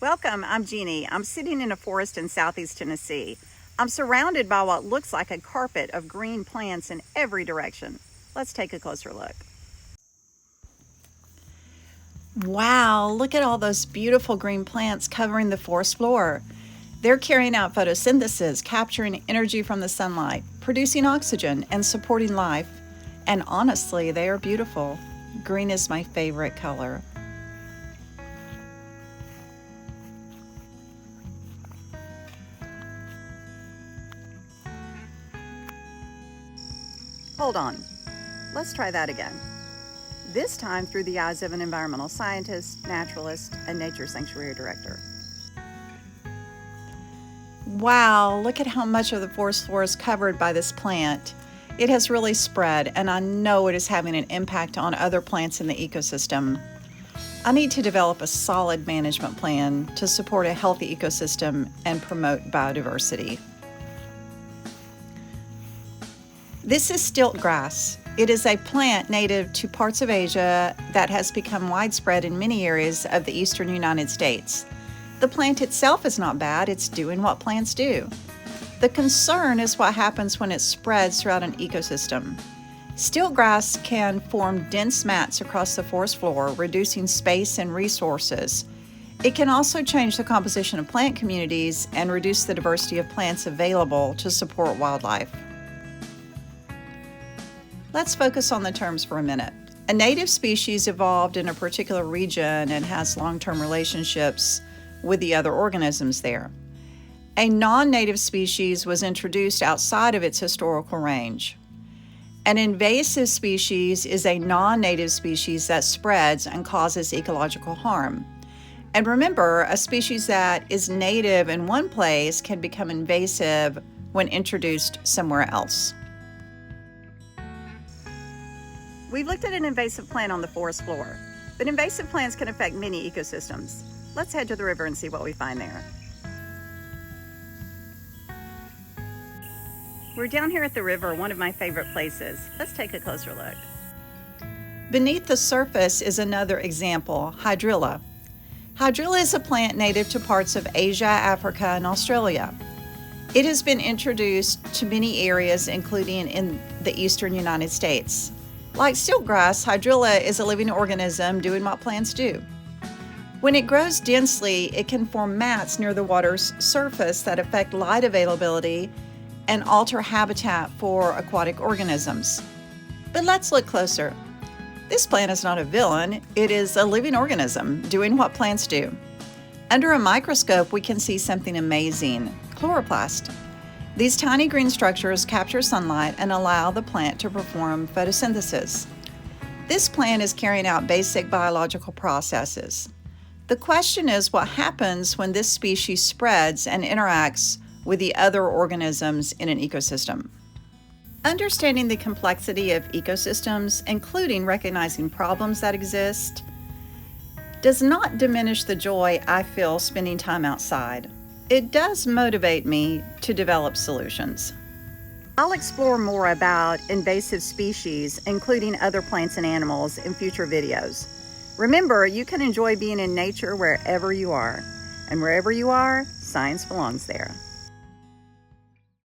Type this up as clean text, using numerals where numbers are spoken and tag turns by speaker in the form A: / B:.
A: Welcome, I'm Jeannie. I'm sitting in a forest in southeast Tennessee. I'm surrounded by what looks like a carpet of green plants in every direction. Let's take a closer look. Wow, look at all those beautiful green plants covering the forest floor. They're carrying out photosynthesis, capturing energy from the sunlight, producing oxygen, and supporting life. And honestly, they are beautiful. Green is my favorite color. Hold on, let's try that again. This time through the eyes of an environmental scientist, naturalist, and nature sanctuary director. Wow, look at how much of the forest floor is covered by this plant. It has really spread, and I know it is having an impact on other plants in the ecosystem. I need to develop a solid management plan to support a healthy ecosystem and promote biodiversity. This is Stiltgrass. It is a plant native to parts of Asia that has become widespread in many areas of the eastern United States. The plant itself is not bad, it's doing what plants do. The concern is what happens when it spreads throughout an ecosystem. Stiltgrass can form dense mats across the forest floor, reducing space and resources. It can also change the composition of plant communities and reduce the diversity of plants available to support wildlife. Let's focus on the terms for a minute. A native species evolved in a particular region and has long-term relationships with the other organisms there. A non-native species was introduced outside of its historical range. An invasive species is a non-native species that spreads and causes ecological harm. And remember, a species that is native in one place can become invasive when introduced somewhere else. We've looked at an invasive plant on the forest floor, but invasive plants can affect many ecosystems. Let's head to the river and see what we find there. We're down here at the river, one of my favorite places. Let's take a closer look. Beneath the surface is another example, Hydrilla. Hydrilla is a plant native to parts of Asia, Africa, and Australia. It has been introduced to many areas, including in the eastern United States. Like Stiltgrass, Hydrilla is a living organism doing what plants do. When it grows densely, it can form mats near the water's surface that affect light availability and alter habitat for aquatic organisms. But let's look closer. This plant is not a villain, it is a living organism doing what plants do. Under a microscope, we can see something amazing, chloroplasts. These tiny green structures capture sunlight and allow the plant to perform photosynthesis. This plant is carrying out basic biological processes. The question is what happens when this species spreads and interacts with the other organisms in an ecosystem. Understanding the complexity of ecosystems, including recognizing problems that exist, does not diminish the joy I feel spending time outside. It does motivate me to develop solutions. I'll explore more about invasive species, including other plants and animals, in future videos. Remember, you can enjoy being in nature wherever you are. And wherever you are, science belongs there.